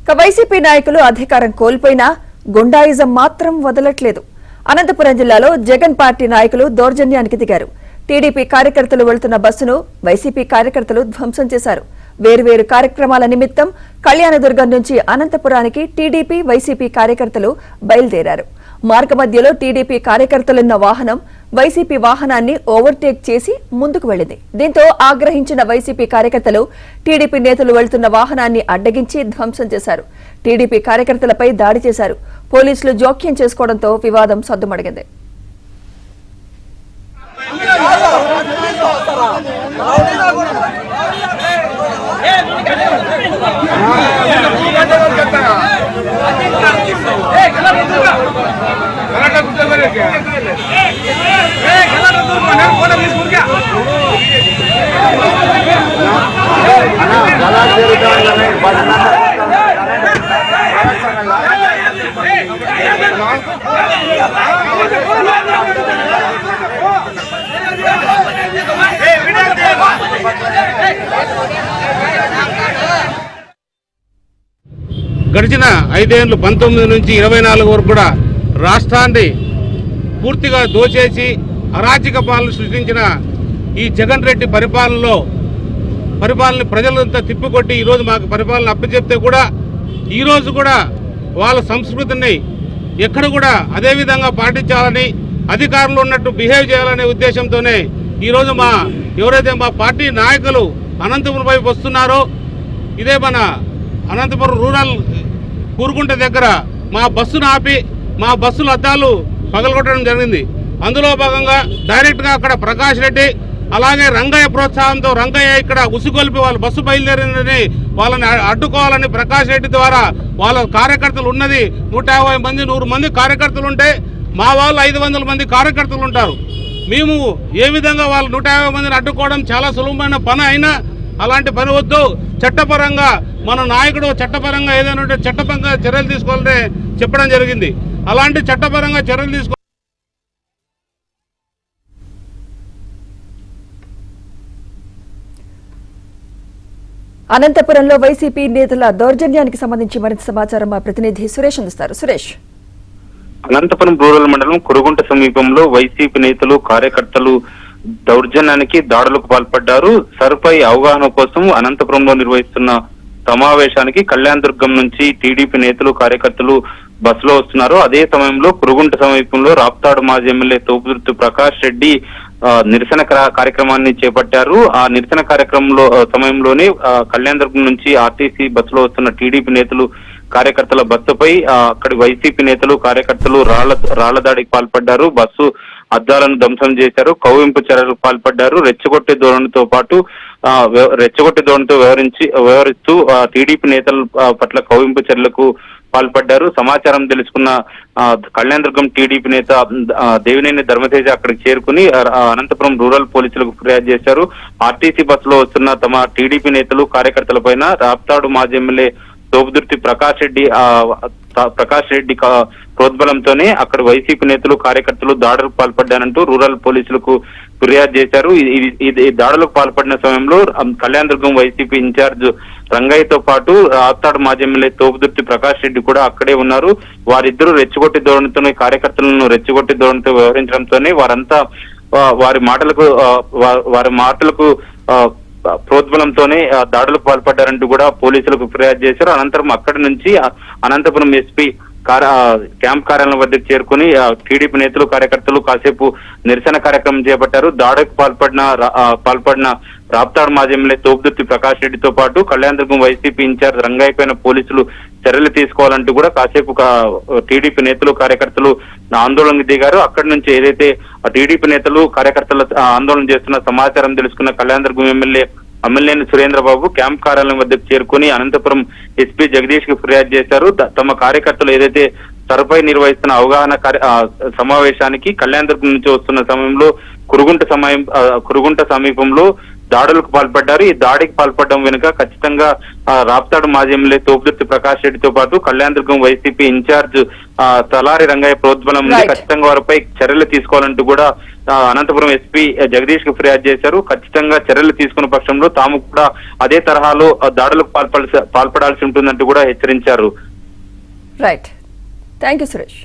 YCP నాయకులు అధికారం కోల్పోయినా గుండాయిజం మాత్రం వదలట్లేదు. అనంతపురం జిల్లాలో జగన్ పార్టీ నాయకులు దౌర్జన్యానికి దిగారు. టీడీపీ కార్యకర్తలు వెళ్తున్న బస్సును వైసీపీ కార్యకర్తలు ధ్వంసం చేశారు. వేర్వేరు కార్యక్రమాల నిమిత్తం కళ్యాణదుర్గం నుంచి అనంతపురానికి టీడీపీ వైసీపీ కార్యకర్తలు బయలుదేరారు. మార్గమధ్యలో టీడీపీ కార్యకర్తలున్న వాహనం వైసీపీ వాహనాన్ని ఓవర్టేక్ చేసి ముందుకు వెళ్లింది. దీంతో ఆగ్రహించిన వైసీపీ కార్యకర్తలు టీడీపీ నేతలు వెళ్తున్న వాహనాన్ని అడ్డగించి ధ్వంసం చేశారు. టీడీపీ కార్యకర్తలపై దాడి చేశారు. పోలీసులు జోక్యం చేసుకోవడంతో వివాదం సద్దుమణిగింది. గడిచిన 5 ఏళ్లు 19 నుంచి 24 వరకు కూడా రాష్ట్రాన్ని పూర్తిగా దోచేసి అరాచక పాలన సృష్టించిన ఈ జగన్ రెడ్డి పరిపాలన ప్రజలంతా తిప్పికొట్టి ఈరోజు మాకు పరిపాలన అప్పచెప్తే కూడా ఈరోజు కూడా వాళ్ళ సంస్కృతిని ఎక్కడ కూడా అదే విధంగా పాటించాలని, అధికారులు ఉన్నట్టు బిహేవ్ చేయాలనే ఉద్దేశంతోనే ఈరోజు ఎవరైతే మా పార్టీ నాయకులు అనంతపురం వైపు వస్తున్నారో, ఇదే మన అనంతపురం రూరల్ కూరుకుంట దగ్గర మా బస్సును ఆపి మా బస్సుల అద్దాలు పగలగొట్టడం జరిగింది. అందులో భాగంగా డైరెక్ట్గా అక్కడ ప్రకాష్ రెడ్డి అలాగే రంగయ్య ప్రోత్సాహంతో రంగయ్య ఇక్కడ ఉసుగొల్పి వాళ్ళ బస్సు బయలుదేరిందని వాళ్ళని అడ్డుకోవాలని ప్రకాష్ రెడ్డి ద్వారా వాళ్ళ కార్యకర్తలు ఉన్నది 150 మంది 100 మంది కార్యకర్తలు ఉంటే మా వాళ్ళు 500 మంది కార్యకర్తలు ఉంటారు. మేము ఏ విధంగా వాళ్ళు 150 మందిని అడ్డుకోవడం చాలా సులభమైన పని అయినా అలాంటి పని వద్దు. చట్టపరంగా మన నాయకుడు చట్టపరంగా ఏదైనా ఉంటే చట్టపరంగా చర్యలు తీసుకోవాలని చెప్పడం జరిగింది. అలాంటి చట్టపరంగా చర్యలు తీసుకో అనంతపురంలో వైసీపీ నేతల దౌర్జన్యానికి సంబంధించి మరింత సమాచారం మా ప్రతినిధి సురేష్ అందిస్తారు. సురేష్, అనంతపురం రూరల్ మండలం కురుగుంట సమీపంలో వైసీపీ నేతలు కార్యకర్తలు దౌర్జన్యానికి దాడులకు పాల్పడ్డారు. సర్పై అవగాహన కోసం అనంతపురంలో నిర్వహిస్తున్న సమావేశానికి కళ్యాణదుర్గం నుంచి టీడీపీ నేతలు కార్యకర్తలు బస్సులో వస్తున్నారు. అదే సమయంలో కురుగుంట సమీపంలో రాప్తాడు మాజీ ఎమ్మెల్యే తోపుదుర్తి ప్రకాష్ రెడ్డి నిరసన కార్యక్రమాన్ని చేపట్టారు. ఆ నిరసన కార్యక్రమంలో సమయంలోనే కళ్యాణదుర్గం నుంచి ఆర్టీసీ బస్సులో వస్తున్న టీడీపీ నేతలు కార్యకర్తల బస్సుపై అక్కడి వైసీపీ నేతలు కార్యకర్తలు రాళ్ల దాడికి పాల్పడ్డారు. బస్సు అద్దాలను ధ్వంసం చేశారు. కవ్వింపు చర్యలకు పాల్పడ్డారు. రెచ్చగొట్టే ధోరణితో వ్యవహరిస్తూ టీడీపీ నేతల పట్ల కవ్వింపు చర్యలకు పాల్పడ్డారు. సమాచారం తెలుసుకున్న కళ్యాణదుర్గం టీడీపీ నేత దేవినేని ధర్మతేజ అక్కడికి చేరుకుని అనంతపురం రూరల్ పోలీసులకు ఫిర్యాదు చేశారు. ఆర్టీసీ బస్సులో వస్తున్న తమ టీడీపీ నేతలు కార్యకర్తల పైన రాప్తాడు మాజీ ఎమ్మెల్యే తోపుదుర్తి ప్రకాష్ రెడ్డి ప్రోద్బలంతోనే అక్కడ వైసీపీ నేతలు కార్యకర్తలు దాడులకు పాల్పడ్డారంటూ రూరల్ పోలీసులకు ఫిర్యాదు చేశారు. ఈ దాడులకు పాల్పడిన సమయంలో కళ్యాణదుర్గం వైసీపీ ఇన్ఛార్జ్ రంగయ్యతో పాటు రాప్తాడు మాజీ ఎమ్మెల్యే తోపుదుర్తి ప్రకాష్ రెడ్డి కూడా అక్కడే ఉన్నారు. వారిద్దరూ రెచ్చగొట్టి ధోరణితోనే కార్యకర్తలను రెచ్చగొట్టి ధోరణితో వ్యవహరించడంతోనే వారంతా వారి మాటలకు ప్రోద్బలంతోనే దాడులకు పాల్పడ్డారంటూ కూడా పోలీసులకు ఫిర్యాదు చేశారు. అనంతరం అక్కడి నుంచి అనంతపురం ఎస్పీ క్యాంప్ కార్యాలయం వద్దకు చేరుకుని టీడీపీ నేతలు కార్యకర్తలు కాసేపు నిరసన కార్యక్రమం చేపట్టారు. దాడులకు పాల్పడిన రాప్తాడు మాజీ ఎమ్మెల్యే తోపుదుర్తి ప్రకాష్ రెడ్డితో పాటు కళ్యాణదుర్గం వైసీపీ ఇన్ఛార్జ్ రంగయ్య పైన పోలీసులు చర్యలు తీసుకోవాలంటూ కూడా కాసేపు టీడీపీ నేతలు కార్యకర్తలు ఆందోళనకు దిగారు. అక్కడి నుంచి ఏదైతే టీడీపీ నేతలు కార్యకర్తలు ఆందోళన చేస్తున్న సమాచారం తెలుసుకున్న కళ్యాణదుర్గం ఎమ్మెల్యే అమ్మినేని సురేంద్రబాబు క్యాంప్ కార్యాలయం వద్దకు చేరుకుని అనంతపురం ఎస్పీ జగదీష్ కి ఫిర్యాదు చేశారు. తమ కార్యకర్తలు ఏదైతే సర్పై నిర్వహిస్తున్న అవగాహన సమావేశానికి కళ్యాణదుర్గం నుంచి వస్తున్న సమయంలో కురుగుంట సమీపంలో దాడులకు పాల్పడ్డారు. ఈ దాడికి పాల్పడడం వెనుక ఖచ్చితంగా రాప్తాడు మాజీ ఎమ్మెల్యే తోపుదుర్తి ప్రకాష్ రెడ్డితో పాటు కళ్యాణదుర్గం వైసీపీ ఇన్ఛార్జ్ తలారి రంగయ్య ప్రోద్బలం ఉంది. ఖచ్చితంగా వారిపై చర్యలు తీసుకోవాలంటూ కూడా అనంతపురం ఎస్పీ జగదీష్ కు ఫిర్యాదు చేశారు. ఖచ్చితంగా చర్యలు తీసుకున్న పక్షంలో తాము కూడా అదే తరహాలో దాడులకు పాల్పడాల్సి ఉంటుందంటూ కూడా హెచ్చరించారు. Right, thank you Suresh.